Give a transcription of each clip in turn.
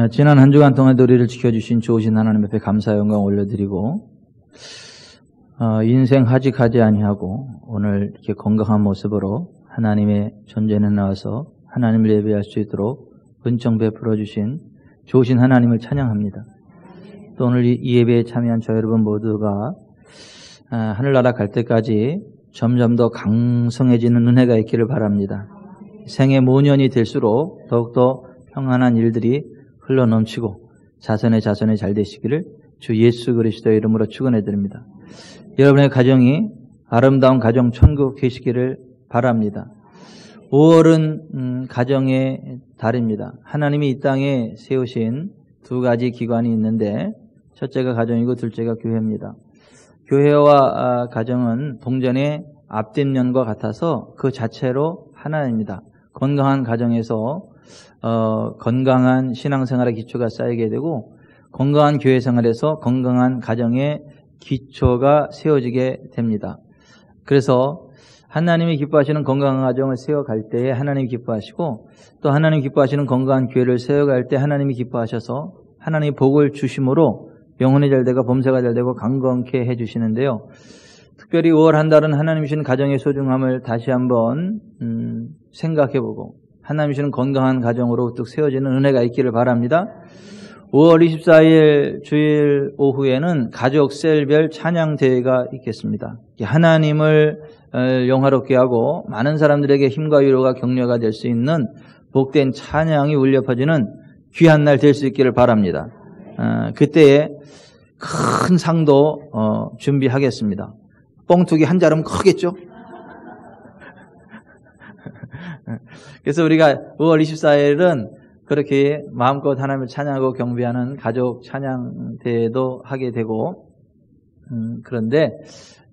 지난 한 주간 동안도 우리를 지켜주신 좋으신 하나님 앞에 감사 영광 올려드리고 인생 하직하지 아니하고 오늘 이렇게 건강한 모습으로 하나님의 존재에 나와서 하나님을 예배할 수 있도록 은총 베풀어 주신 좋으신 하나님을 찬양합니다. 또 오늘 이 예배에 참여한 저 여러분 모두가 하늘나라 갈 때까지 점점 더 강성해지는 은혜가 있기를 바랍니다. 생애 모년이 될수록 더욱더 평안한 일들이 흘러넘치고 자선에 잘 되시기를 주 예수 그리스도의 이름으로 축원해 드립니다. 여러분의 가정이 아름다운 가정 천국 되시기를 바랍니다. 5월은 가정의 달입니다. 하나님이 이 땅에 세우신 두 가지 기관이 있는데 첫째가 가정이고 둘째가 교회입니다. 교회와 가정은 동전의 앞뒷면과 같아서 그 자체로 하나입니다. 건강한 가정에서 건강한 신앙생활의 기초가 쌓이게 되고 건강한 교회 생활에서 건강한 가정의 기초가 세워지게 됩니다. 그래서 하나님이 기뻐하시는 건강한 가정을 세워갈 때에 하나님이 기뻐하시고 또 하나님이 기뻐하시는 건강한 교회를 세워갈 때 하나님이 기뻐하셔서 하나님이 복을 주심으로 영혼이 잘되고 범사가 잘되고 강건케 해주시는데요. 특별히 5월 한 달은 하나님이 주신 가정의 소중함을 다시 한번 생각해보고 하나님이 주시는 건강한 가정으로 우뚝 세워지는 은혜가 있기를 바랍니다. 5월 24일 주일 오후에는 가족 셀별 찬양대회가 있겠습니다. 하나님을 영화롭게 하고 많은 사람들에게 힘과 위로가 격려가 될 수 있는 복된 찬양이 울려 퍼지는 귀한 날 될 수 있기를 바랍니다. 그때에 큰 상도 준비하겠습니다. 뻥투기 한 자름 크겠죠? 그래서 우리가 5월 24일은 그렇게 마음껏 하나님을 찬양하고 경배하는 가족 찬양대회도 하게 되고 그런데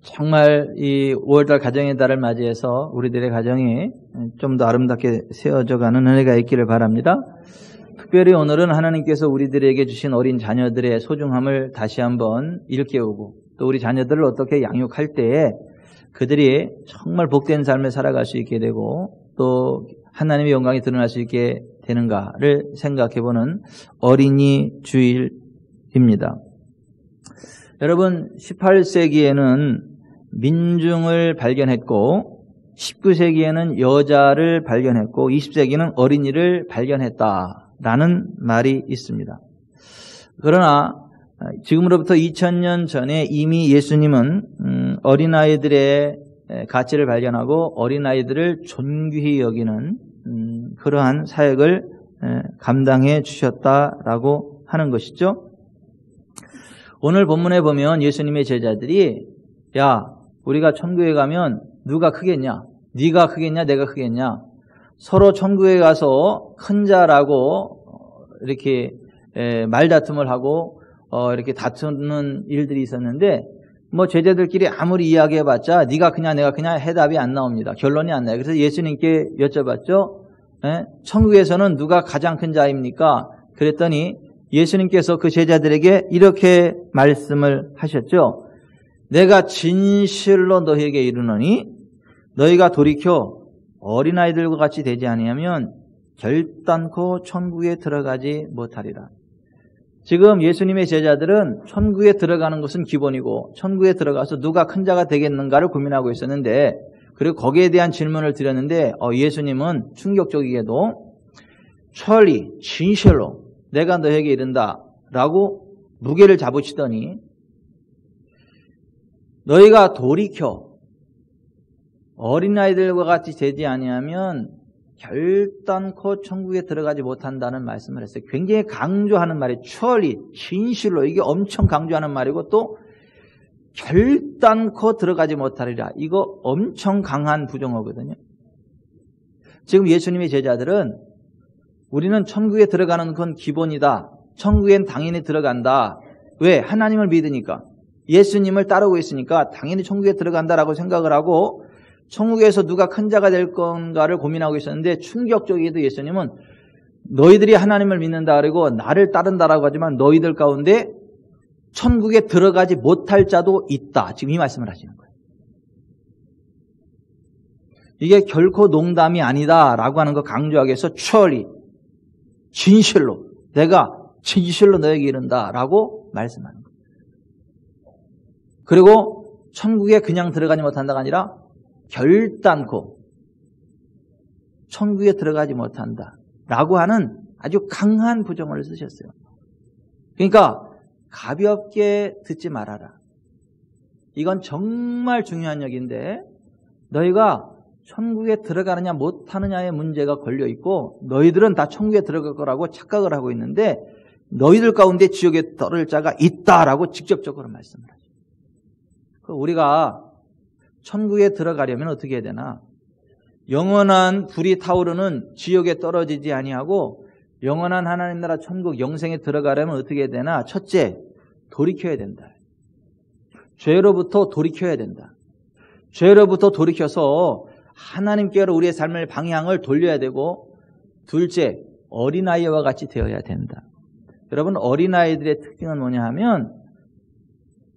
정말 이 5월달 가정의 달을 맞이해서 우리들의 가정이 좀 더 아름답게 세워져가는 은혜가 있기를 바랍니다. 특별히 오늘은 하나님께서 우리들에게 주신 어린 자녀들의 소중함을 다시 한번 일깨우고 또 우리 자녀들을 어떻게 양육할 때에 그들이 정말 복된 삶을 살아갈 수 있게 되고 또 하나님의 영광이 드러날 수 있게 되는가를 생각해보는 어린이 주일입니다. 여러분 18세기에는 민중을 발견했고 19세기에는 여자를 발견했고 20세기는 어린이를 발견했다라는 말이 있습니다. 그러나 지금으로부터 2000년 전에 이미 예수님은 어린아이들의 가치를 발견하고 어린아이들을 존귀히 여기는 그러한 사역을 감당해 주셨다라고 하는 것이죠. 오늘 본문에 보면 예수님의 제자들이 야 우리가 천국에 가면 누가 크겠냐? 네가 크겠냐? 내가 크겠냐? 서로 천국에 가서 큰 자라고 이렇게 말다툼을 하고 이렇게 다투는 일들이 있었는데 뭐 제자들끼리 아무리 이야기해봤자 네가 크냐 내가 크냐 해답이 안 나옵니다. 결론이 안 나요. 그래서 예수님께 여쭤봤죠. 천국에서는 누가 가장 큰 자입니까? 그랬더니 예수님께서 그 제자들에게 이렇게 말씀을 하셨죠. 내가 진실로 너희에게 이르노니 너희가 돌이켜 어린아이들과 같이 되지 아니하면 결단코 천국에 들어가지 못하리라. 지금 예수님의 제자들은 천국에 들어가는 것은 기본이고 천국에 들어가서 누가 큰 자가 되겠는가를 고민하고 있었는데 그리고 거기에 대한 질문을 드렸는데 예수님은 충격적이게도 철리 진실로 내가 너에게 이른다 라고 무게를 잡으시더니 너희가 돌이켜 어린아이들과 같이 되지 아니하면 결단코 천국에 들어가지 못한다는 말씀을 했어요. 굉장히 강조하는 말이 철리 진실로 이게 엄청 강조하는 말이고 또 결단코 들어가지 못하리라. 이거 엄청 강한 부정어거든요. 지금 예수님의 제자들은 우리는 천국에 들어가는 건 기본이다. 천국엔 당연히 들어간다. 왜? 하나님을 믿으니까. 예수님을 따르고 있으니까 당연히 천국에 들어간다라고 생각을 하고 천국에서 누가 큰 자가 될 건가를 고민하고 있었는데 충격적이게도 예수님은 너희들이 하나님을 믿는다 그리고 나를 따른다라고 하지만 너희들 가운데 천국에 들어가지 못할 자도 있다. 지금 이 말씀을 하시는 거예요. 이게 결코 농담이 아니다라고 하는 거 강조하기 위해서 truly 진실로 내가 진실로 너에게 이른다라고 말씀하는 거예요. 그리고 천국에 그냥 들어가지 못한다가 아니라 결단코 천국에 들어가지 못한다라고 하는 아주 강한 부정을 쓰셨어요. 그러니까 가볍게 듣지 말아라. 이건 정말 중요한 얘기인데 너희가 천국에 들어가느냐 못하느냐의 문제가 걸려있고 너희들은 다 천국에 들어갈 거라고 착각을 하고 있는데 너희들 가운데 지옥에 떨어질 자가 있다라고 직접적으로 말씀을 하죠. 우리가 천국에 들어가려면 어떻게 해야 되나? 영원한 불이 타오르는 지옥에 떨어지지 아니하고 영원한 하나님 나라 천국 영생에 들어가려면 어떻게 해야 되나? 첫째, 돌이켜야 된다. 죄로부터 돌이켜야 된다. 죄로부터 돌이켜서 하나님께로 우리의 삶의 방향을 돌려야 되고, 둘째, 어린아이와 같이 되어야 된다. 여러분, 어린아이들의 특징은 뭐냐 하면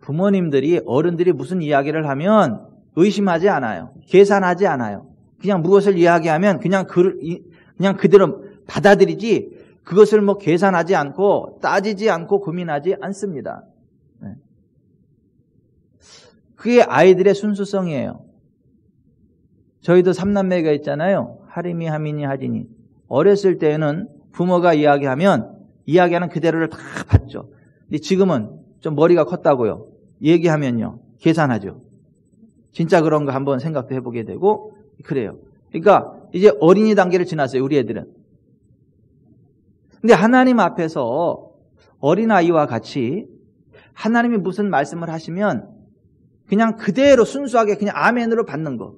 부모님들이, 어른들이 무슨 이야기를 하면 의심하지 않아요. 계산하지 않아요. 그냥 무엇을 이야기하면 그냥 그대로 받아들이지 그것을 뭐 계산하지 않고 따지지 않고 고민하지 않습니다. 그게 아이들의 순수성이에요. 저희도 삼남매가 있잖아요. 하림이, 하민이, 하진이. 어렸을 때는 부모가 이야기하는 그대로를 다 받죠. 근데 지금은 좀 머리가 컸다고요. 얘기하면요. 계산하죠. 진짜 그런가 한번 생각도 해보게 되고 그래요. 그러니까 이제 어린이 단계를 지났어요. 우리 애들은. 근데 하나님 앞에서 어린아이와 같이 하나님이 무슨 말씀을 하시면 그냥 그대로 순수하게 그냥 아멘으로 받는 거.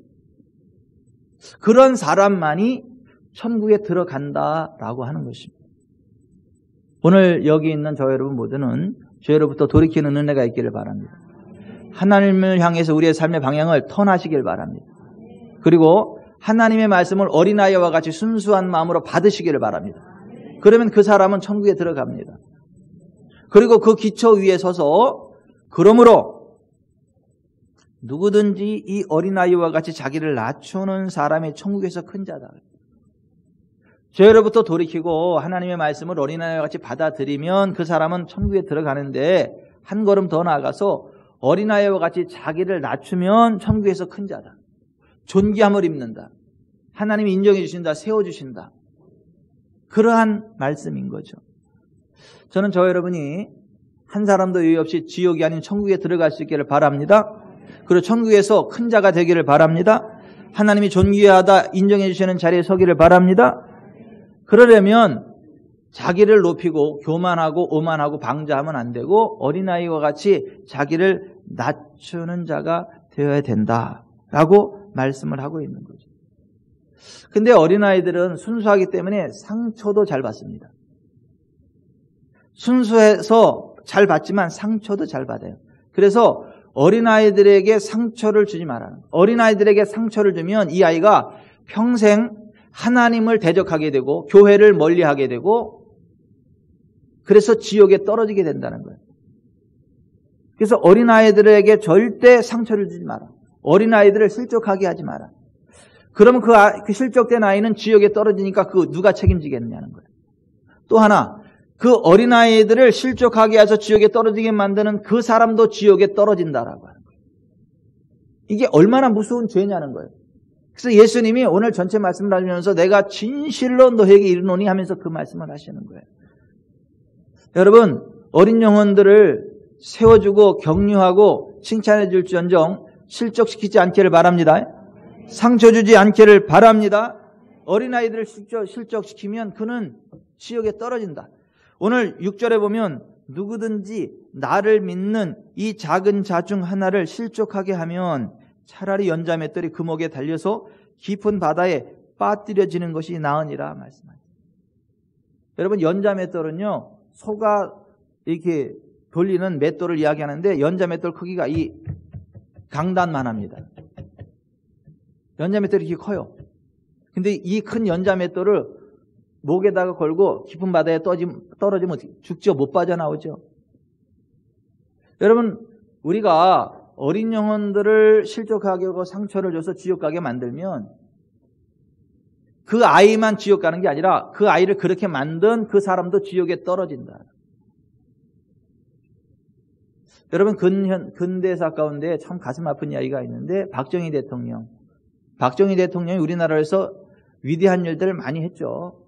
그런 사람만이 천국에 들어간다라고 하는 것입니다. 오늘 여기 있는 저 여러분 모두는 죄로부터 돌이키는 은혜가 있기를 바랍니다. 하나님을 향해서 우리의 삶의 방향을 턴하시길 바랍니다. 그리고 하나님의 말씀을 어린아이와 같이 순수한 마음으로 받으시기를 바랍니다. 그러면 그 사람은 천국에 들어갑니다. 그리고 그 기초 위에 서서 그러므로 누구든지 이 어린아이와 같이 자기를 낮추는 사람이 천국에서 큰 자다. 죄로부터 돌이키고 하나님의 말씀을 어린아이와 같이 받아들이면 그 사람은 천국에 들어가는데 한 걸음 더 나아가서 어린아이와 같이 자기를 낮추면 천국에서 큰 자다. 존귀함을 입는다. 하나님이 인정해 주신다. 세워주신다. 그러한 말씀인 거죠. 저는 저 여러분이 한 사람도 유의 없이 지옥이 아닌 천국에 들어갈 수 있기를 바랍니다. 그리고 천국에서 큰 자가 되기를 바랍니다. 하나님이 존귀하다 인정해 주시는 자리에 서기를 바랍니다. 그러려면 자기를 높이고 교만하고 오만하고 방자하면 안 되고 어린아이와 같이 자기를 낮추는 자가 되어야 된다라고 말씀을 하고 있는 거죠. 근데 어린아이들은 순수하기 때문에 상처도 잘 받습니다. 순수해서 잘 받지만 상처도 잘 받아요. 그래서 어린아이들에게 상처를 주지 말아요. 어린아이들에게 상처를 주면 이 아이가 평생 하나님을 대적하게 되고 교회를 멀리하게 되고 그래서 지옥에 떨어지게 된다는 거예요. 그래서 어린아이들에게 절대 상처를 주지 마라. 어린아이들을 실족하게 하지 마라. 그러면 그 실족된 아이는 지옥에 떨어지니까 그 누가 책임지겠냐는 거예요. 또 하나, 그 어린아이들을 실족하게 해서 지옥에 떨어지게 만드는 그 사람도 지옥에 떨어진다라고 하는 거예요. 이게 얼마나 무서운 죄냐는 거예요. 그래서 예수님이 오늘 전체 말씀을 하시면서 내가 진실로 너에게 이르노니 하면서 그 말씀을 하시는 거예요. 여러분, 어린 영혼들을 세워주고 격려하고 칭찬해 줄지언정 실족시키지 않기를 바랍니다. 상처 주지 않기를 바랍니다. 어린아이들을 실족시키면 그는 지옥에 떨어진다. 오늘 6절에 보면 누구든지 나를 믿는 이 작은 자 중 하나를 실족하게 하면 차라리 연자맷돌이 그 목에 달려서 깊은 바다에 빠뜨려지는 것이 나으니라 말씀합니다. 여러분, 연자맷돌은요, 소가 이렇게 돌리는 맷돌을 이야기하는데 연자맷돌 크기가 이 강단만 합니다. 연자맷돌이 이렇게 커요. 근데 이 큰 연자맷돌을 목에다가 걸고 깊은 바다에 떨어지면 죽죠. 못 빠져나오죠. 여러분, 우리가 어린 영혼들을 실족하게 하고 상처를 줘서 지옥 가게 만들면 그 아이만 지옥 가는 게 아니라 그 아이를 그렇게 만든 그 사람도 지옥에 떨어진다. 여러분, 근대사 가운데 참 가슴 아픈 이야기가 있는데, 박정희 대통령이 우리나라에서 위대한 일들을 많이 했죠.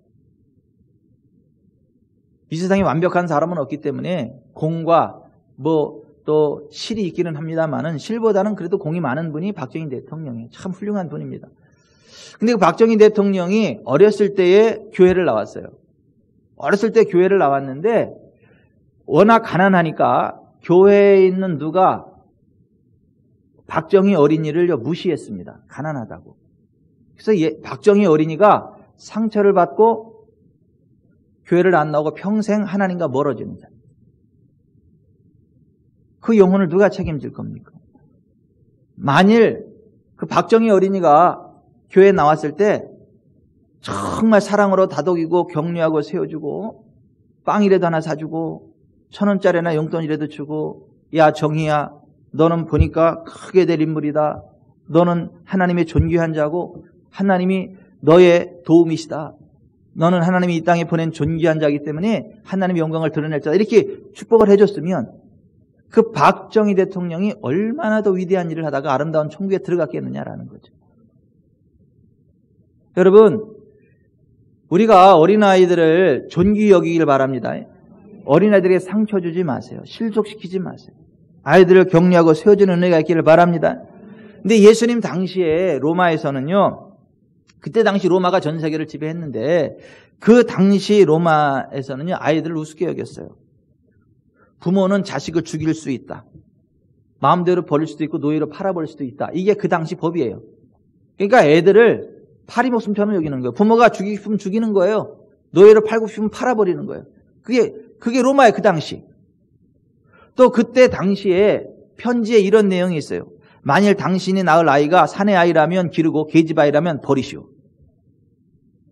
이 세상에 완벽한 사람은 없기 때문에 공과 또 실이 있기는 합니다만은 실보다는 그래도 공이 많은 분이 박정희 대통령이에요. 참 훌륭한 분입니다. 근데 그 박정희 대통령이 어렸을 때에 교회를 나왔어요. 어렸을 때 교회를 나왔는데 워낙 가난하니까 교회에 있는 누가 박정희 어린이를 무시했습니다. 가난하다고. 그래서 박정희 어린이가 상처를 받고 교회를 안 나오고 평생 하나님과 멀어지는 자예요. 그 영혼을 누가 책임질 겁니까? 만일 그 박정희 어린이가 교회에 나왔을 때 정말 사랑으로 다독이고 격려하고 세워주고 빵이라도 하나 사주고 1,000원짜리나 용돈이라도 주고, 야 정희야, 너는 보니까 크게 될 인물이다. 너는 하나님의 존귀한 자고 하나님이 너의 도움이시다. 너는 하나님이 이 땅에 보낸 존귀한 자이기 때문에 하나님의 영광을 드러낼 자다. 이렇게 축복을 해줬으면 그 박정희 대통령이 얼마나 더 위대한 일을 하다가 아름다운 천국에 들어갔겠느냐라는 거죠. 여러분, 우리가 어린아이들을 존귀 여기길 바랍니다. 어린아이들에게 상처 주지 마세요. 실족시키지 마세요. 아이들을 격려하고 세워주는 은혜가 있기를 바랍니다. 근데 예수님 당시에 로마에서는요, 그때 당시 로마가 전 세계를 지배했는데 그 당시 로마에서는요, 아이들을 우습게 여겼어요. 부모는 자식을 죽일 수 있다. 마음대로 버릴 수도 있고 노예로 팔아버릴 수도 있다. 이게 그 당시 법이에요. 그러니까 애들을 파리 목숨처럼 여기는 거예요. 부모가 죽이고 싶으면 죽이는 거예요. 노예로 팔고 싶으면 팔아버리는 거예요. 그게 로마의 그 당시. 또 그때 당시에 편지에 이런 내용이 있어요. 만일 당신이 낳을 아이가 사내 아이라면 기르고 계집 아이라면 버리시오.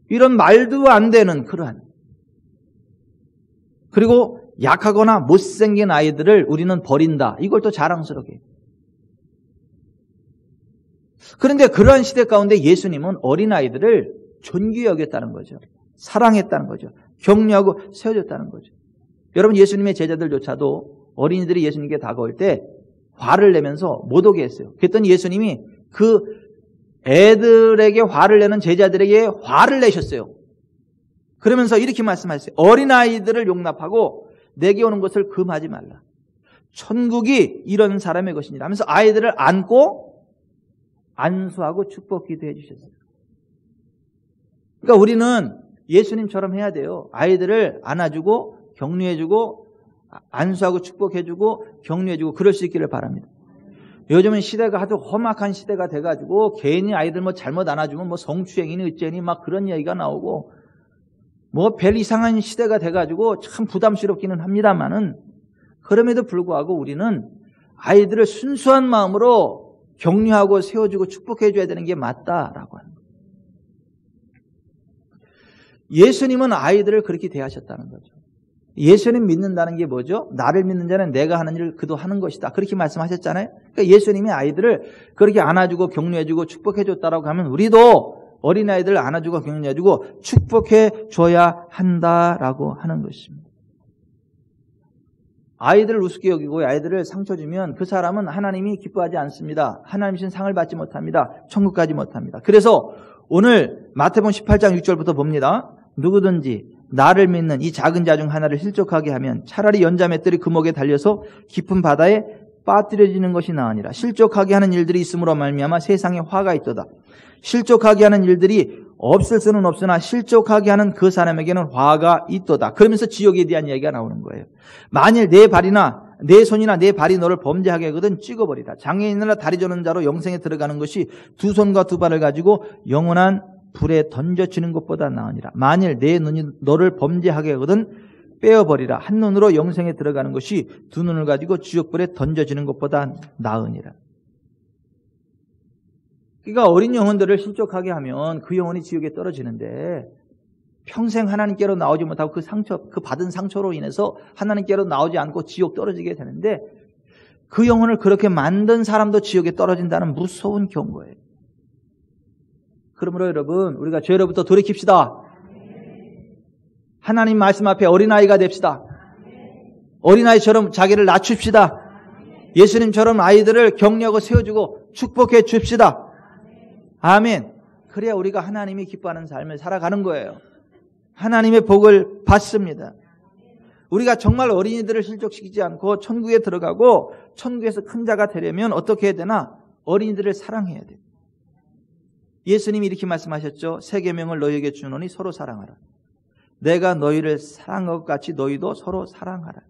이런 말도 안 되는 그러한. 그리고 약하거나 못생긴 아이들을 우리는 버린다. 이걸 또 자랑스럽게. 그런데 그러한 시대 가운데 예수님은 어린아이들을 존귀히 여겼다는 거죠. 사랑했다는 거죠. 격려하고 세워줬다는 거죠. 여러분, 예수님의 제자들조차도 어린이들이 예수님께 다가올 때 화를 내면서 못 오게 했어요. 그랬더니 예수님이 그 애들에게 화를 내는 제자들에게 화를 내셨어요. 그러면서 이렇게 말씀하셨어요. 어린아이들을 용납하고 내게 오는 것을 금하지 말라. 천국이 이런 사람의 것이니라 하면서 아이들을 안고 안수하고 축복 기도해 주셨어요. 그러니까 우리는 예수님처럼 해야 돼요. 아이들을 안아주고 격려해주고 안수하고 축복해주고 격려해주고 그럴 수 있기를 바랍니다. 요즘은 시대가 아주 험악한 시대가 돼가지고 괜히 아이들 잘못 안아주면 성추행이니 어째니 막 그런 이야기가 나오고 별 이상한 시대가 돼가지고 참 부담스럽기는 합니다만은 그럼에도 불구하고 우리는 아이들을 순수한 마음으로 격려하고 세워주고 축복해줘야 되는 게 맞다라고 하는 거예요. 예수님은 아이들을 그렇게 대하셨다는 거죠. 예수님 믿는다는 게 뭐죠? 나를 믿는 자는 내가 하는 일을 그도 하는 것이다. 그렇게 말씀하셨잖아요. 그러니까 예수님이 아이들을 그렇게 안아주고 격려해주고 축복해줬다라고 하면 우리도 어린아이들을 안아주고 격려해주고 축복해줘야 한다라고 하는 것입니다. 아이들을 우습게 여기고 아이들을 상처 주면 그 사람은 하나님이 기뻐하지 않습니다. 하나님이신 상을 받지 못합니다. 천국 가지 못합니다. 그래서 오늘 마태복음 18장 6절부터 봅니다. 누구든지 나를 믿는 이 작은 자 중 하나를 실족하게 하면 차라리 연자맷들이 금옥에 달려서 깊은 바다에 빠뜨려지는 것이 나으니라. 실족하게 하는 일들이 있음으로 말미암아 세상에 화가 있도다. 실족하게 하는 일들이 없을 수는 없으나 실족하게 하는 그 사람에게는 화가 있도다. 그러면서 지옥에 대한 이야기가 나오는 거예요. 만일 내 발이나 내 손이나 내 발이 너를 범죄하게 하거든 찍어버리라. 장애인이나 다리 저는 자로 영생에 들어가는 것이 두 손과 두 발을 가지고 영원한 불에 던져지는 것보다 나으니라. 만일 내 눈이 너를 범죄하게 하거든 빼어버리라. 한 눈으로 영생에 들어가는 것이 두 눈을 가지고 지옥불에 던져지는 것보다 나으니라. 그러니까 어린 영혼들을 실족하게 하면 그 영혼이 지옥에 떨어지는데 평생 하나님께로 나오지 못하고 그 받은 상처로 인해서 하나님께로 나오지 않고 지옥 떨어지게 되는데 그 영혼을 그렇게 만든 사람도 지옥에 떨어진다는 무서운 경고예요. 그러므로 여러분, 우리가 죄로부터 돌이킵시다. 하나님 말씀 앞에 어린아이가 됩시다. 어린아이처럼 자기를 낮춥시다. 예수님처럼 아이들을 격려하고 세워주고 축복해 줍시다. 아멘. 그래야 우리가 하나님이 기뻐하는 삶을 살아가는 거예요. 하나님의 복을 받습니다. 우리가 정말 어린이들을 실족시키지 않고 천국에 들어가고 천국에서 큰 자가 되려면 어떻게 해야 되나? 어린이들을 사랑해야 돼요. 예수님이 이렇게 말씀하셨죠. 새 계명을 너희에게 주노니 서로 사랑하라. 내가 너희를 사랑한 것 같이 너희도 서로 사랑하라.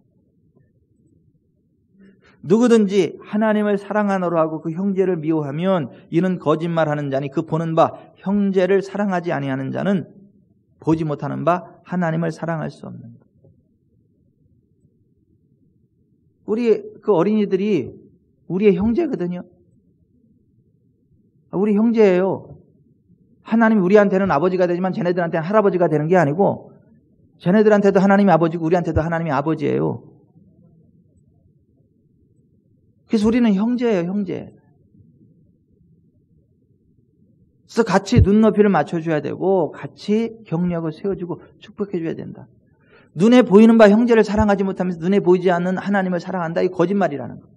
누구든지 하나님을 사랑하노라 하고 그 형제를 미워하면 이는 거짓말하는 자니 그 보는 바 형제를 사랑하지 아니하는 자는 보지 못하는 바 하나님을 사랑할 수 없는 것. 우리 그 어린이들이 우리의 형제거든요. 우리 형제예요. 하나님이 우리한테는 아버지가 되지만 쟤네들한테는 할아버지가 되는 게 아니고 쟤네들한테도 하나님이 아버지고 우리한테도 하나님이 아버지예요. 그래서 우리는 형제예요, 형제. 그래서 같이 눈높이를 맞춰줘야 되고 같이 격려하고 세워주고 축복해줘야 된다. 눈에 보이는 바 형제를 사랑하지 못하면서 눈에 보이지 않는 하나님을 사랑한다. 이 거짓말이라는 거예요.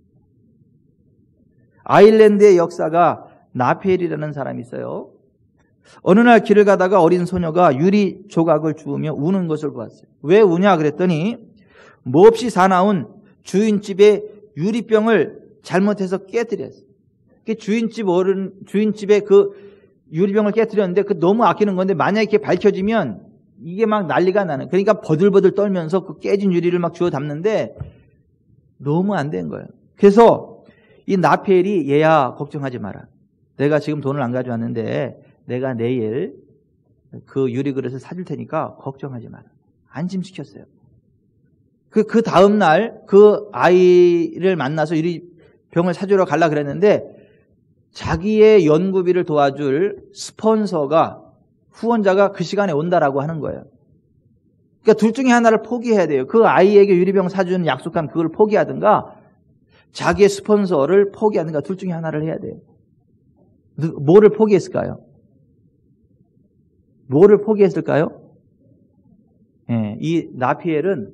아일랜드의 역사가 나피엘이라는 사람이 있어요. 어느 날 길을 가다가 어린 소녀가 유리 조각을 주우며 우는 것을 보았어요. 왜 우냐 그랬더니 몹시 사나운 주인집에 유리병을 잘못해서 깨뜨렸어요. 주인집에 그 유리병을 깨뜨렸는데 그 너무 아끼는 건데 만약에 이렇게 밝혀지면 이게 막 난리가 나는. 그러니까 버들버들 떨면서 그 깨진 유리를 막 주워 담는데 너무 안 된 거예요. 그래서 이 나피엘이 얘야 걱정하지 마라. 내가 지금 돈을 안 가져왔는데 내가 내일 그 유리 그릇을 사줄 테니까 걱정하지 마라. 안심시켰어요. 그 다음날 그 아이를 만나서 유리병을 사주러 가려고 그랬는데 자기의 연구비를 도와줄 스폰서가 후원자가 그 시간에 온다라고 하는 거예요. 그러니까 둘 중에 하나를 포기해야 돼요. 그 아이에게 유리병 사주는 약속한 그걸 포기하든가 자기의 스폰서를 포기하든가 둘 중에 하나를 해야 돼요. 뭐를 포기했을까요? 뭐를 포기했을까요? 예, 이 나피엘은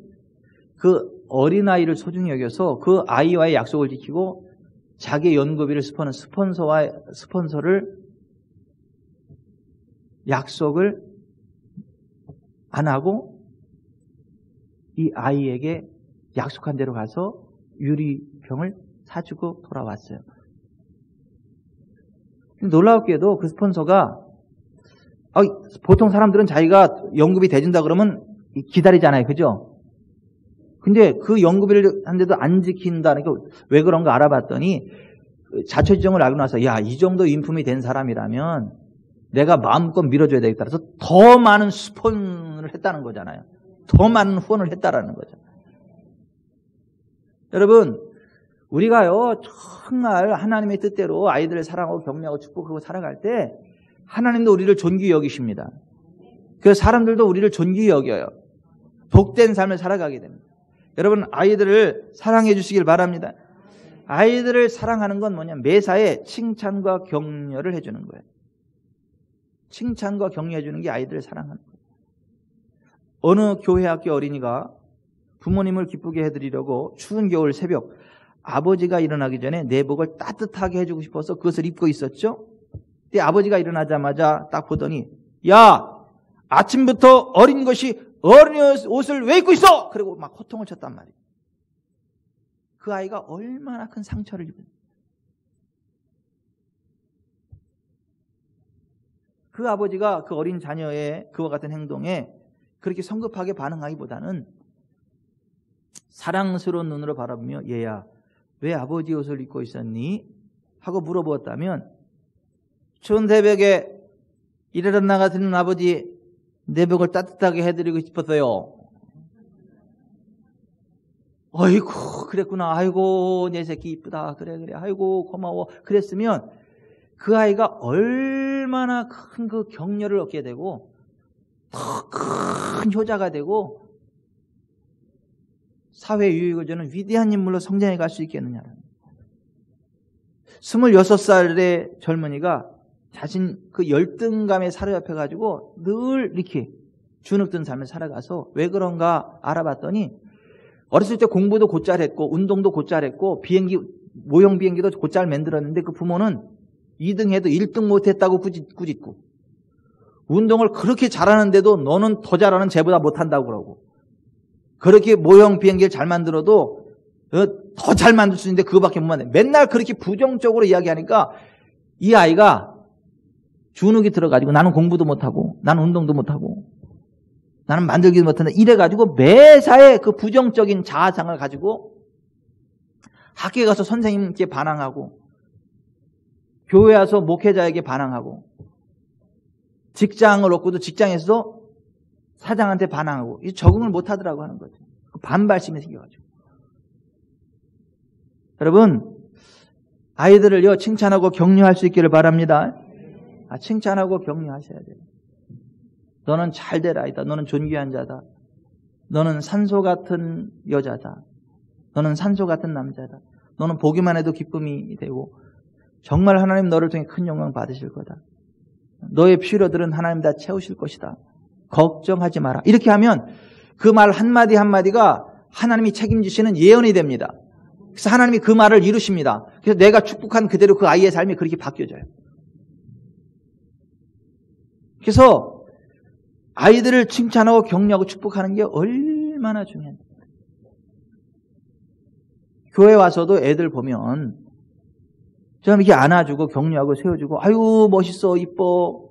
그 어린아이를 소중히 여겨서 그 아이와의 약속을 지키고 자기의 연구비를 스폰은 스폰서를 약속을 안 하고 이 아이에게 약속한 대로 가서 유리병을 사주고 돌아왔어요. 놀라웠게도 그 스폰서가 보통 사람들은 자기가 연구비 대준다 그러면 기다리잖아요. 그죠? 근데 그 연구비를 한데도 안 지킨다니까 왜 그런가 알아봤더니 자초지종을 알고 나서 야, 이 정도 인품이 된 사람이라면 내가 마음껏 밀어줘야 되겠다. 그래서 더 많은 스폰을 했다는 거잖아요. 더 많은 후원을 했다라는 거죠. 여러분, 우리가요 정말 하나님의 뜻대로 아이들을 사랑하고 격려하고 축복하고 살아갈 때 하나님도 우리를 존귀히 여기십니다. 그래서 사람들도 우리를 존귀히 여겨요. 복된 삶을 살아가게 됩니다. 여러분, 아이들을 사랑해 주시길 바랍니다. 아이들을 사랑하는 건 뭐냐면 매사에 칭찬과 격려를 해주는 거예요. 칭찬과 격려해 주는 게 아이들을 사랑하는 거예요. 어느 교회 학교 어린이가 부모님을 기쁘게 해드리려고 추운 겨울 새벽 아버지가 일어나기 전에 내복을 따뜻하게 해주고 싶어서 그것을 입고 있었죠. 근데 아버지가 일어나자마자 딱 보더니 야, 아침부터 어린 것이 어린이 옷을 왜 입고 있어? 그리고 막 호통을 쳤단 말이에요. 그 아이가 얼마나 큰 상처를 입은. 그 아버지가 그 어린 자녀의 그와 같은 행동에 그렇게 성급하게 반응하기보다는 사랑스러운 눈으로 바라보며 얘야, 왜 아버지 옷을 입고 있었니? 하고 물어보았다면 추운 새벽에 일하러 나가시는 아버지 내복을 따뜻하게 해드리고 싶었어요. 아이고 그랬구나. 아이고 내 새끼 이쁘다. 그래 아이고 고마워. 그랬으면 그 아이가 얼마나 큰 그 격려를 얻게 되고 더 큰 효자가 되고 사회 유익을 주는 위대한 인물로 성장해 갈 수 있겠느냐는. 26살의 젊은이가 자신 그 열등감에 사로잡혀가지고 늘 이렇게 주눅든 삶을 살아가서 왜 그런가 알아봤더니 어렸을 때 공부도 곧잘 했고 운동도 곧잘 했고 비행기 모형 비행기도 곧잘 만들었는데 그 부모는 2등 해도 1등 못했다고 꾸짖고 운동을 그렇게 잘하는데도 너는 더 잘하는 쟤보다 못한다고 그러고 그렇게 모형 비행기를 잘 만들어도 더 잘 만들 수 있는데 그거밖에 못 만들어. 맨날 그렇게 부정적으로 이야기하니까 이 아이가 주눅이 들어가지고 나는 공부도 못하고 나는 운동도 못하고 나는 만들기도 못한다. 이래가지고 매사에 그 부정적인 자아상을 가지고 학교에 가서 선생님께 반항하고 교회 와서 목회자에게 반항하고 직장을 얻고도 직장에서도 사장한테 반항하고 적응을 못하더라고 하는 거죠. 반발심이 생겨가지고. 여러분 아이들을요 칭찬하고 격려할 수 있기를 바랍니다. 칭찬하고 격려하셔야 돼요. 너는 잘 되라 아이다. 너는 존귀한 자다. 너는 산소 같은 여자다. 너는 산소 같은 남자다. 너는 보기만 해도 기쁨이 되고 정말 하나님 너를 통해 큰 영광 받으실 거다. 너의 필요들은 하나님 다 채우실 것이다. 걱정하지 마라. 이렇게 하면 그 말 한마디 한마디가 하나님이 책임지시는 예언이 됩니다. 그래서 하나님이 그 말을 이루십니다. 그래서 내가 축복한 그대로 그 아이의 삶이 그렇게 바뀌어져요. 그래서 아이들을 칭찬하고 격려하고 축복하는 게 얼마나 중요한지. 교회 와서도 애들 보면 좀 이렇게 안아주고 격려하고 세워주고 아이고 멋있어 이뻐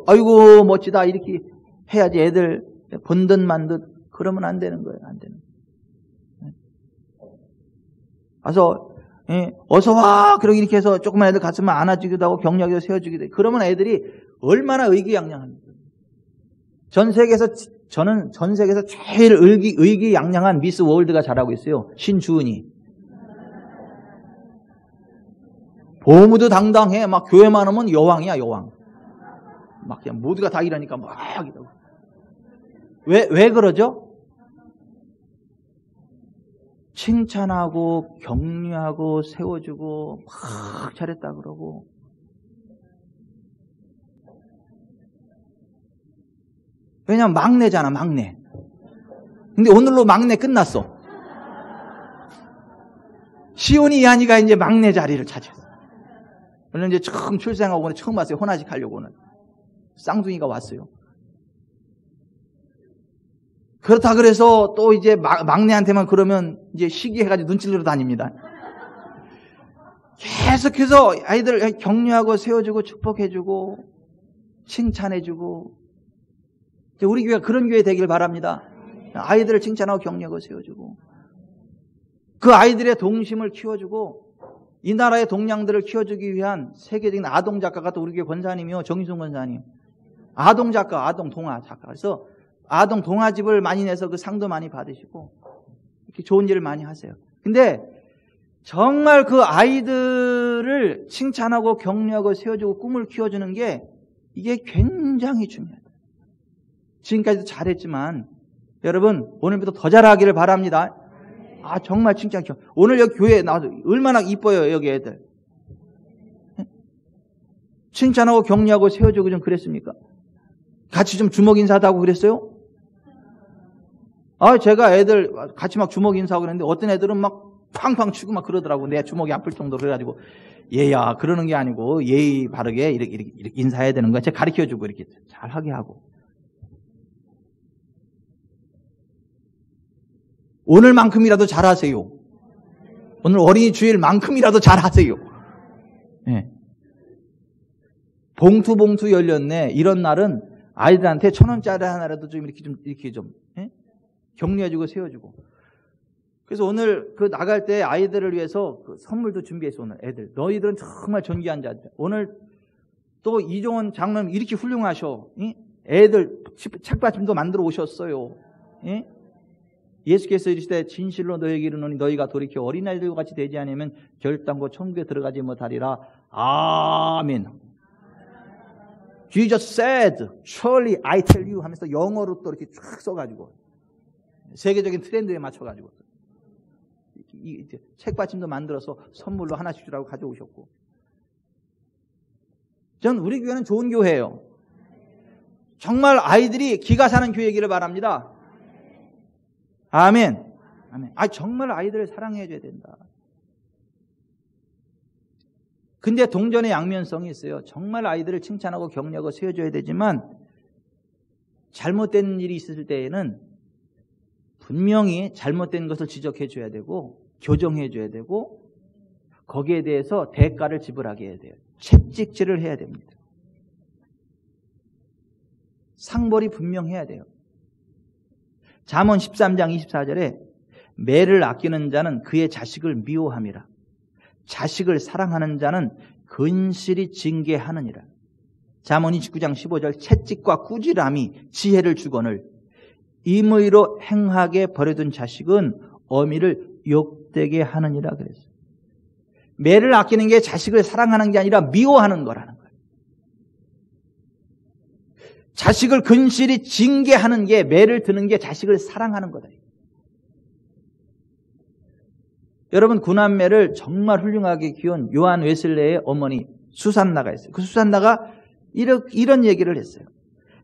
아이고 멋지다 이렇게 해야지 애들 본 듯 만 듯 그러면 안 되는 거예요. 안 되는 거예요. 와서 어서 와 그러고 이렇게 해서 조그만 애들 갔으면 안아주기도 하고 격려하기도 세워주기도 해요. 그러면 애들이 얼마나 의기양양합니까. 저는 전 세계에서 제일 의기양양한 미스 월드가 잘하고 있어요. 신주은이. 보무도 당당해. 막 교회만 오면 여왕이야, 여왕. 막 그냥 모두가 다 이러니까 막 이러고. 왜 그러죠? 칭찬하고 격려하고 세워주고 막 잘했다 그러고 왜냐면 막내잖아, 막내. 근데 오늘로 막내 끝났어. 시온이 이한이가 이제 막내 자리를 차지했어. 오늘 이제 처음 출생하고 오늘 처음 왔어요. 혼화식 하려고 오늘. 쌍둥이가 왔어요. 그렇다 그래서 또 이제 막내한테만 그러면 이제 시기해가지고 눈치를 다닙니다. 계속해서 아이들 격려하고 세워주고 축복해주고 칭찬해주고 우리 교회가 그런 교회 되길 바랍니다. 아이들을 칭찬하고 격려하고 세워주고 그 아이들의 동심을 키워주고 이 나라의 동량들을 키워주기 위한 세계적인 아동 작가가 또 우리 교회 권사님이요. 정희순 권사님. 아동 작가, 아동 동화 작가. 그래서 아동 동화집을 많이 내서 그 상도 많이 받으시고 이렇게 좋은 일을 많이 하세요. 근데 정말 그 아이들을 칭찬하고 격려하고 세워주고 꿈을 키워주는 게 이게 굉장히 중요해요. 지금까지도 잘했지만 여러분 오늘부터 더 잘하기를 바랍니다. 정말 칭찬. 오늘 여기 교회에 나와서 얼마나 이뻐요 여기 애들. 칭찬하고 격려하고 세워주고 좀 그랬습니까? 같이 좀 주먹 인사도 하고 그랬어요? 제가 애들 같이 막 주먹 인사하고 그랬는데 어떤 애들은 막 팡팡 치고 막 그러더라고. 내 주먹이 아플 정도로 그래가지고 얘야 그러는 게 아니고 예의 바르게 이렇게 인사해야 되는 거야. 제가 가르쳐주고 이렇게 잘하게 하고. 오늘만큼이라도 잘하세요. 오늘 어린이 주일만큼이라도 잘하세요. 네. 봉투 열렸네. 이런 날은 아이들한테 1,000원짜리 하나라도 좀 이렇게 좀 격려해주고 세워주고. 그래서 오늘 그 나갈 때 아이들을 위해서 그 선물도 준비했어. 오늘 애들 너희들은 정말 존귀한 자들. 오늘 또 이종원 장로님 이렇게 훌륭하셔. 애들 책받침도 만들어 오셨어요. 예수께서 이르시되 진실로 너희에게 이르노니 너희가 돌이켜 어린아이들과 같이 되지 않으면 결단코 천국에 들어가지 못하리라. 아멘. Jesus said, surely I tell you 하면서 영어로 또 이렇게 쫙 써가지고 세계적인 트렌드에 맞춰가지고 책받침도 만들어서 선물로 하나씩 주라고 가져오셨고 전 우리 교회는 좋은 교회예요. 정말 아이들이 기가 사는 교회이기를 바랍니다. 아멘. 아멘. 정말 아이들을 사랑해줘야 된다. 근데 동전의 양면성이 있어요. 정말 아이들을 칭찬하고 격려하고 세워줘야 되지만 잘못된 일이 있을 때에는 분명히 잘못된 것을 지적해줘야 되고 교정해줘야 되고 거기에 대해서 대가를 지불하게 해야 돼요. 채찍질을 해야 됩니다. 상벌이 분명해야 돼요. 잠언 13장 24절에 매를 아끼는 자는 그의 자식을 미워함이라. 자식을 사랑하는 자는 근실히 징계하느니라. 잠언 29장 15절 채찍과 꾸지람이 지혜를 주거늘 임의로 행하게 버려둔 자식은 어미를 욕되게 하느니라 그랬어요. 매를 아끼는 게 자식을 사랑하는 게 아니라 미워하는 거라는 거예요. 자식을 근실히 징계하는 게 매를 드는 게 자식을 사랑하는 거다. 여러분 구남매를 정말 훌륭하게 키운 요한 웨슬레의 어머니 수산나가 있어요. 그 수산나가 이런 얘기를 했어요.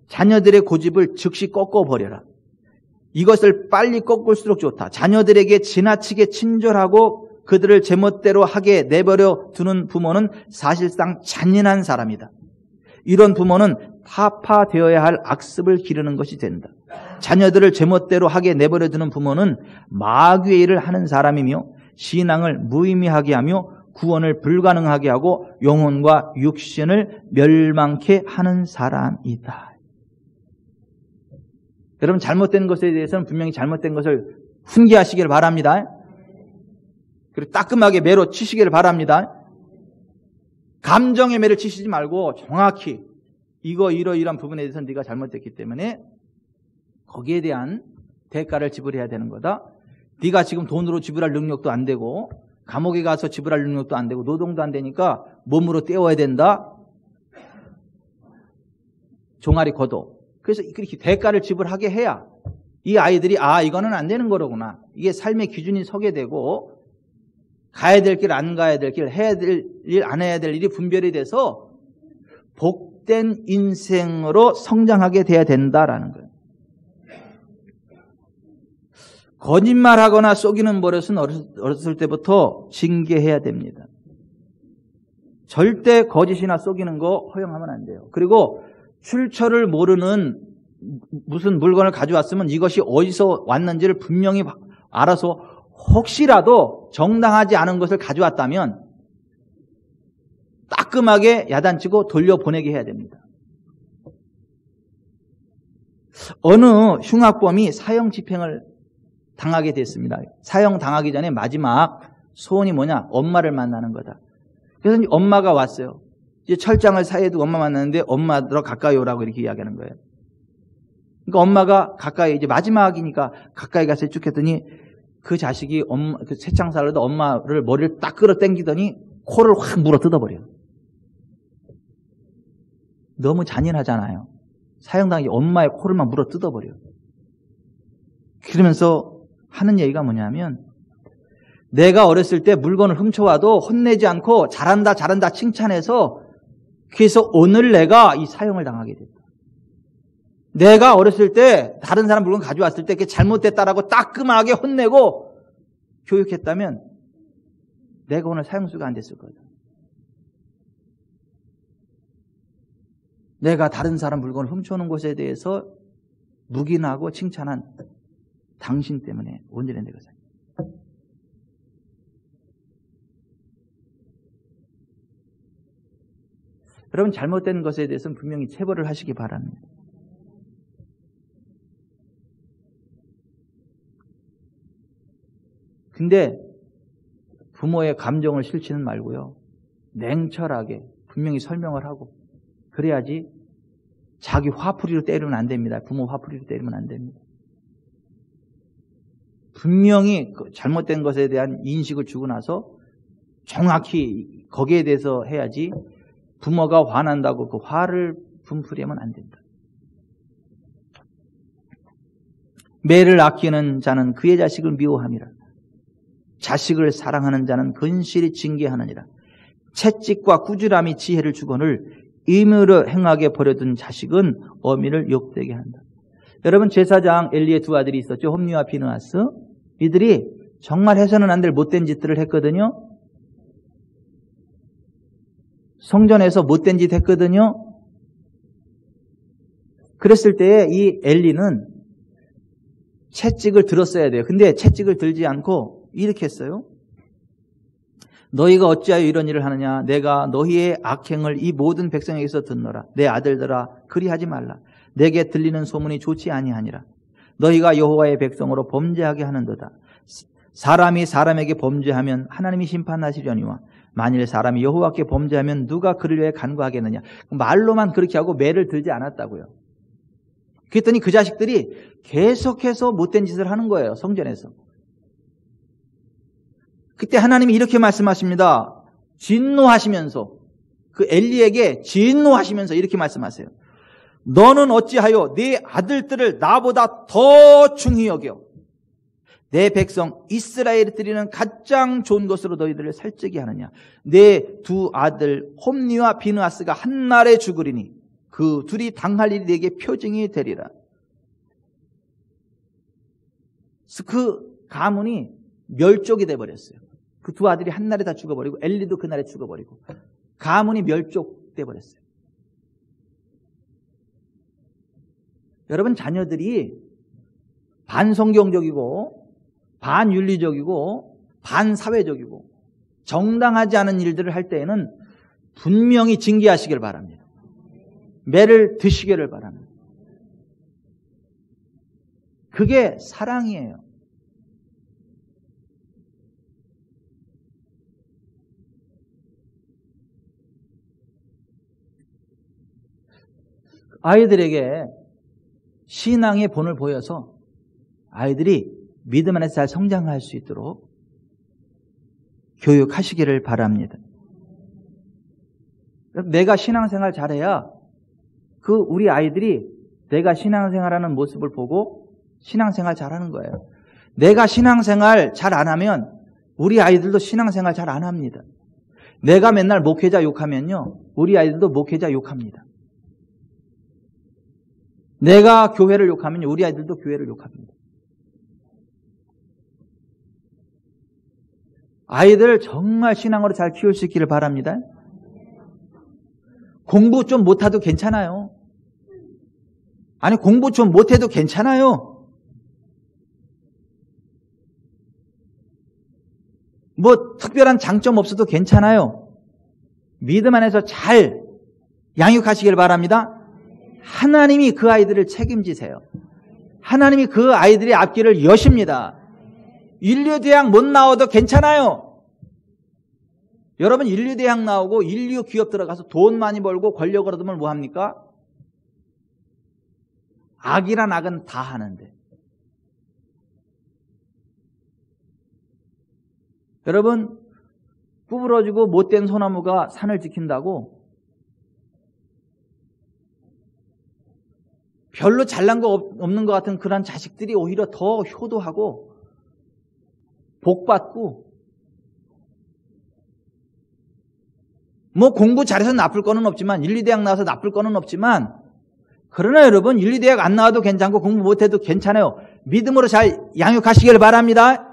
자녀들의 고집을 즉시 꺾어버려라. 이것을 빨리 꺾을수록 좋다. 자녀들에게 지나치게 친절하고 그들을 제멋대로 하게 내버려 두는 부모는 사실상 잔인한 사람이다. 이런 부모는 타파되어야 할 악습을 기르는 것이 된다. 자녀들을 제멋대로 하게 내버려 두는 부모는 마귀의 일을 하는 사람이며 신앙을 무의미하게 하며 구원을 불가능하게 하고 영혼과 육신을 멸망케 하는 사람이다. 여러분 잘못된 것에 대해서는 분명히 잘못된 것을 훈계하시길 바랍니다. 그리고 따끔하게 매로 치시기를 바랍니다. 감정의 매를 치시지 말고 정확히 이러이러한 부분에 대해서는 네가 잘못됐기 때문에 거기에 대한 대가를 지불해야 되는 거다. 네가 지금 돈으로 지불할 능력도 안 되고 감옥에 가서 지불할 능력도 안 되고 노동도 안 되니까 몸으로 때워야 된다. 종아리 걷어. 그래서 그렇게 대가를 지불하게 해야 이 아이들이 이거는 안 되는 거로구나. 이게 삶의 기준이 서게 되고 가야 될 길, 안 가야 될 길, 해야 될 일, 안 해야 될 일이 분별이 돼서 복된 인생으로 성장하게 돼야 된다라는 거예요. 거짓말하거나 속이는 버릇은 어렸을 때부터 징계해야 됩니다. 절대 거짓이나 속이는 거 허용하면 안 돼요. 그리고 출처를 모르는 무슨 물건을 가져왔으면 이것이 어디서 왔는지를 분명히 알아서 혹시라도 정당하지 않은 것을 가져왔다면 따끔하게 야단치고 돌려보내게 해야 됩니다. 어느 흉악범이 사형 집행을 당하게 됐습니다. 사형 당하기 전에 마지막 소원이 뭐냐? 엄마를 만나는 거다. 그래서 엄마가 왔어요. 이제 철장을 사이에 두고 엄마 만났는데 엄마들어 가까이 오라고 이렇게 이야기하는 거예요. 그러니까 엄마가 가까이 이제 마지막이니까 가까이 가서 쭉 했더니 그 자식이 그 새창살로도 엄마를 머리를 딱 끌어당기더니 코를 확 물어 뜯어버려요. 너무 잔인하잖아요. 사형당하기 엄마의 코를 막 물어 뜯어버려요. 그러면서 하는 얘기가 뭐냐면 내가 어렸을 때 물건을 훔쳐와도 혼내지 않고 잘한다 잘한다 칭찬해서 그래서 오늘 내가 이 사형을 당하게 됐다. 내가 어렸을 때 다른 사람 물건 가져왔을 때 그게 잘못됐다라고 따끔하게 혼내고 교육했다면 내가 오늘 사형수가 안 됐을 거다. 내가 다른 사람 물건을 훔쳐오는 것에 대해서 묵인하고 칭찬한 당신 때문에 온전히 내가 살. 여러분 잘못된 것에 대해서는 분명히 체벌을 하시기 바랍니다. 근데 부모의 감정을 실치는 말고요. 냉철하게 분명히 설명을 하고 그래야지 자기 화풀이로 때리면 안 됩니다. 부모 화풀이로 때리면 안 됩니다. 분명히 잘못된 것에 대한 인식을 주고 나서 정확히 거기에 대해서 해야지 부모가 화난다고 그 화를 분풀이하면 안 된다. 매를 아끼는 자는 그의 자식을 미워함이라. 자식을 사랑하는 자는 근실히 징계하느니라. 채찍과 꾸지람이 지혜를 주거늘 임의로 행하게 버려둔 자식은 어미를 욕되게 한다. 여러분, 제사장 엘리의 두 아들이 있었죠. 홈리와 비느하스. 이들이 정말 해서는 안 될 못된 짓들을 했거든요. 성전에서 못된 짓 했거든요. 그랬을 때에 이 엘리는 채찍을 들었어야 돼요. 근데 채찍을 들지 않고 이렇게 했어요. 너희가 어찌하여 이런 일을 하느냐? 내가 너희의 악행을 이 모든 백성에게서 듣노라. 내 아들들아, 그리하지 말라. 내게 들리는 소문이 좋지 아니하니라. 너희가 여호와의 백성으로 범죄하게 하는도다. 사람이 사람에게 범죄하면 하나님이 심판하시려니와 만일 사람이 여호와께 범죄하면 누가 그를 위해 간구하겠느냐. 말로만 그렇게 하고 매를 들지 않았다고요. 그랬더니 그 자식들이 계속해서 못된 짓을 하는 거예요. 성전에서. 그때 하나님이 이렇게 말씀하십니다. 진노하시면서, 그 엘리에게 진노하시면서 이렇게 말씀하세요. 너는 어찌하여 네 아들들을 나보다 더 중히 여겨 내 백성 이스라엘이 드리는 가장 좋은 것으로 너희들을 살찌게 하느냐. 내 두 아들 홈리와 비느하스가 한날에 죽으리니 그 둘이 당할 일이 내게 표징이 되리라. 그 가문이 멸족이 돼버렸어요. 그 두 아들이 한날에 다 죽어버리고 엘리도 그날에 죽어버리고 가문이 멸족돼버렸어요. 여러분, 자녀들이 반성경적이고 반윤리적이고 반사회적이고 정당하지 않은 일들을 할 때에는 분명히 징계하시길 바랍니다. 매를 드시기를 바랍니다. 그게 사랑이에요. 아이들에게 신앙의 본을 보여서 아이들이 믿음 안에서 잘 성장할 수 있도록 교육하시기를 바랍니다. 내가 신앙생활 잘해야 그 우리 아이들이 내가 신앙생활하는 모습을 보고 신앙생활 잘하는 거예요. 내가 신앙생활 잘 안 하면 우리 아이들도 신앙생활 잘 안 합니다. 내가 맨날 목회자 욕하면요, 우리 아이들도 목회자 욕합니다. 내가 교회를 욕하면 우리 아이들도 교회를 욕합니다. 아이들을 정말 신앙으로 잘 키울 수 있기를 바랍니다. 공부 좀 못해도 괜찮아요. 아니, 공부 좀 못해도 괜찮아요. 뭐 특별한 장점 없어도 괜찮아요. 믿음 안에서 잘 양육하시길 바랍니다. 하나님이 그 아이들을 책임지세요. 하나님이 그 아이들의 앞길을 여십니다. 인류대학 못 나와도 괜찮아요. 여러분, 인류대학 나오고 인류 기업 들어가서 돈 많이 벌고 권력을 얻으면 뭐합니까? 악이란 악은 다 하는데. 여러분, 구부러지고 못된 소나무가 산을 지킨다고 별로 잘난 거 없는 것 같은 그런 자식들이 오히려 더 효도하고 복받고, 뭐 공부 잘해서 나쁠 거는 없지만, 1, 2대학 나와서 나쁠 거는 없지만, 그러나 여러분, 1, 2대학 안 나와도 괜찮고 공부 못해도 괜찮아요. 믿음으로 잘 양육하시길 바랍니다.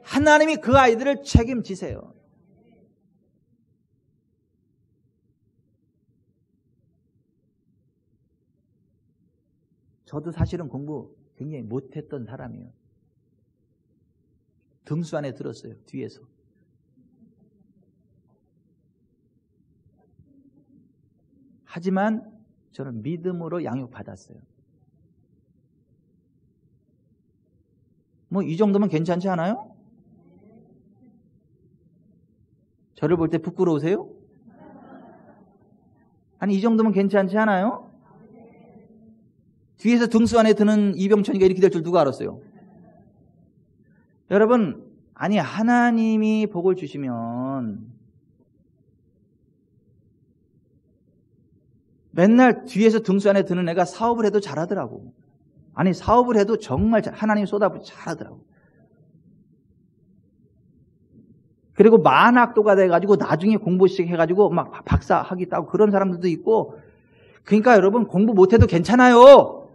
하나님이 그 아이들을 책임지세요. 저도 사실은 공부 굉장히 못했던 사람이에요. 등수 안에 들었어요. 뒤에서. 하지만 저는 믿음으로 양육받았어요. 뭐 이 정도면 괜찮지 않아요? 저를 볼 때 부끄러우세요? 아니, 이 정도면 괜찮지 않아요? 뒤에서 등수 안에 드는 이병천이가 이렇게 될 줄 누가 알았어요? 여러분, 아니, 하나님이 복을 주시면 맨날 뒤에서 등수 안에 드는 애가 사업을 해도 잘하더라고. 아니, 사업을 해도 정말 하나님 쏟아부어 잘하더라고. 그리고 만학도가 돼가지고 나중에 공부 시작해가지고 막 박사 학위 따고 그런 사람들도 있고. 그러니까 여러분 공부 못해도 괜찮아요.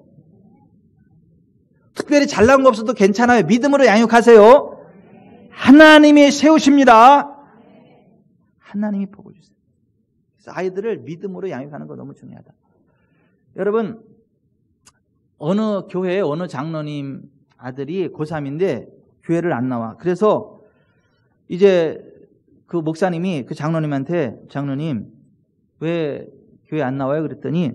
특별히 잘난 거 없어도 괜찮아요. 믿음으로 양육하세요. 하나님이 세우십니다. 하나님이 복을 주세요. 그래서 아이들을 믿음으로 양육하는 거 너무 중요하다. 여러분 어느 교회에 어느 장로님 아들이 고3인데 교회를 안 나와. 그래서 이제 그 목사님이 그 장로님한테 장로님 왜 교회 안 나와요? 그랬더니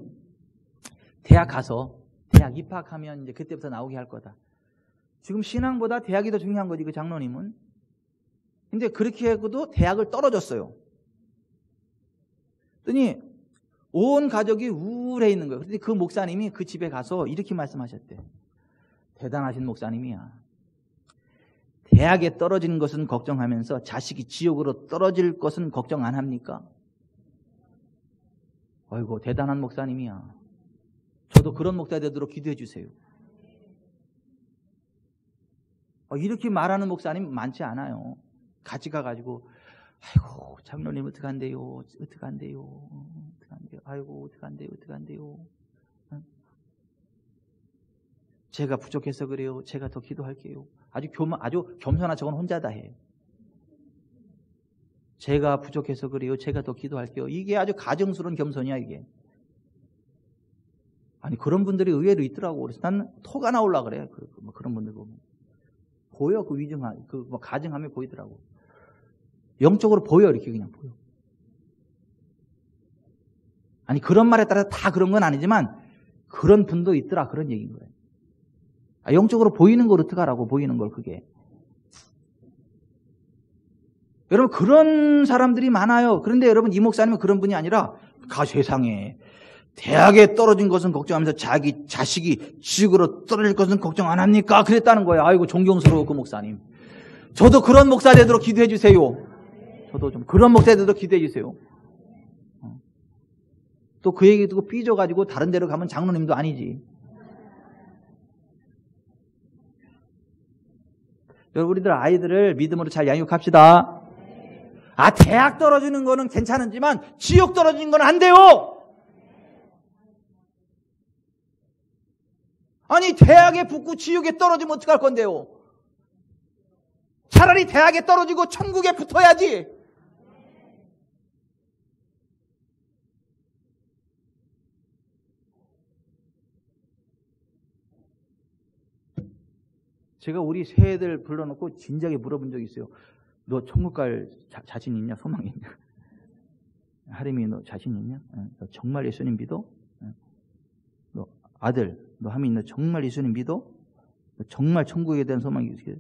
대학 가서 대학 입학하면 이제 그때부터 나오게 할 거다. 지금 신앙보다 대학이 더 중요한 거지 그 장로님은. 근데 그렇게 해도 대학을 떨어졌어요. 그랬더니 온 가족이 우울해 있는 거예요. 그런데 그 목사님이 그 집에 가서 이렇게 말씀하셨대. 대단하신 목사님이야. 대학에 떨어지는 것은 걱정하면서 자식이 지옥으로 떨어질 것은 걱정 안 합니까? 아이고 대단한 목사님이야. 저도 그런 목사 되도록 기도해 주세요. 이렇게 말하는 목사님 많지 않아요. 같이 가가지고 아이고 장로님 어떡한데요. 아이고 어떡한데요. 제가 부족해서 그래요. 제가 더 기도할게요. 아주 겸손한 척은 혼자 다 해. 제가 부족해서 그래요. 제가 더 기도할게요. 이게 아주 가정스러운 겸손이야 이게. 아니 그런 분들이 의외로 있더라고. 그래서 난 토가 나올라 그래. 그런 분들 보면 보여. 그 위증함, 가증함이 보이더라고. 영적으로 보여. 이렇게 그냥 보여. 아니 그런 말에 따라서 다 그런 건 아니지만 그런 분도 있더라. 그런 얘기인 거예요. 영적으로 보이는 걸 어떡하라고. 보이는 걸 그게. 여러분 그런 사람들이 많아요. 그런데 여러분 이 목사님은 그런 분이 아니라 세상에 대학에 떨어진 것은 걱정하면서 자기 자식이 지옥으로 떨어질 것은 걱정 안 합니까? 그랬다는 거예요. 아이고 존경스러워 그 목사님. 저도 그런 목사 되도록 기도해 주세요. 저도 좀 그런 목사 되도록 기도해 주세요. 또 그 얘기 듣고 삐져가지고 다른 데로 가면 장로님도 아니지. 여러분 우리들 아이들을 믿음으로 잘 양육합시다. 대학 떨어지는 거는 괜찮은지만 지옥 떨어지는 건 안 돼요. 아니 대학에 붙고 지옥에 떨어지면 어떡할 건데요. 차라리 대학에 떨어지고 천국에 붙어야지. 제가 우리 새애들 불러놓고 진작에 물어본 적이 있어요. 너 천국 갈 자신 있냐? 소망 있냐? 하림이 너 자신 있냐? 너 정말 예수님 믿어? 너 아들, 너 하민이 너 정말 예수님 믿어? 너 정말 천국에 대한 소망이 있어?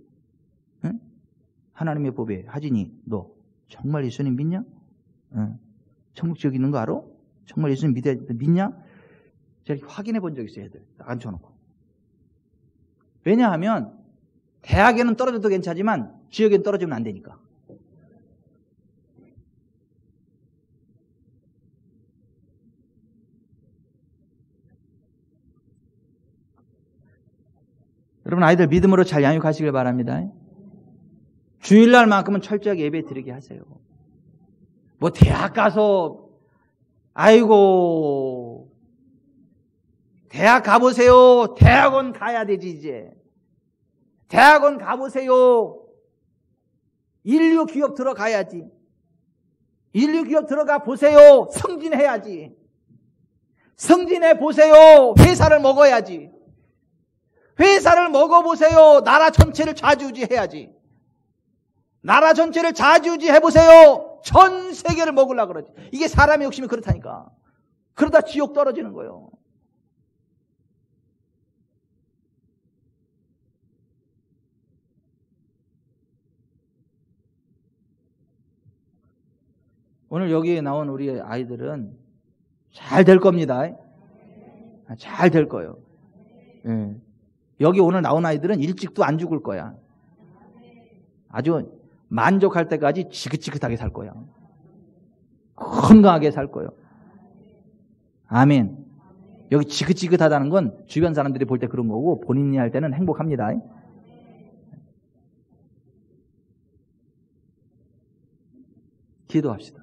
하나님의 법에 하진이 너 정말 예수님 믿냐? 천국 지옥 있는 거 알아? 정말 예수님 믿냐? 제가 확인해 본 적 있어요. 애들 딱 앉혀놓고. 왜냐하면 대학에는 떨어져도 괜찮지만 지옥에는 떨어지면 안 되니까. 여러분 아이들 믿음으로 잘 양육하시길 바랍니다. 주일날만큼은 철저하게 예배 드리게 하세요. 뭐 대학 가서 아이고 대학 가보세요. 대학원 가야 되지 이제. 대학원 가보세요. 인류 기업 들어가야지. 인류 기업 들어가 보세요. 승진해야지. 승진해 보세요. 회사를 먹어야지. 회사를 먹어보세요. 나라 전체를 좌지우지해야지. 나라 전체를 좌지우지해보세요. 전 세계를 먹으려고 그러지. 이게 사람의 욕심이 그렇다니까. 그러다 지옥 떨어지는 거예요. 오늘 여기에 나온 우리 아이들은 잘 될 겁니다. 잘 될 거예요. 예. 여기 오늘 나온 아이들은 일찍도 안 죽을 거야. 아주 만족할 때까지 지긋지긋하게 살 거야. 건강하게 살 거예요. 아멘. 여기 지긋지긋하다는 건 주변 사람들이 볼 때 그런 거고 본인이 할 때는 행복합니다. 기도합시다.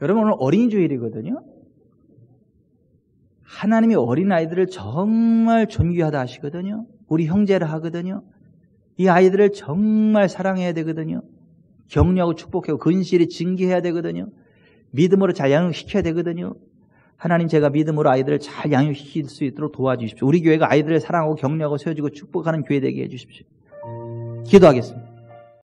여러분, 오늘 어린이 주일이거든요. 하나님이 어린아이들을 정말 존귀하다 하시거든요. 우리 형제라 하거든요. 이 아이들을 정말 사랑해야 되거든요. 격려하고 축복하고 근실히 징계해야 되거든요. 믿음으로 잘 양육시켜야 되거든요. 하나님, 제가 믿음으로 아이들을 잘 양육시킬 수 있도록 도와주십시오. 우리 교회가 아이들을 사랑하고 격려하고 세워주고 축복하는 교회 되게 해주십시오. 기도하겠습니다.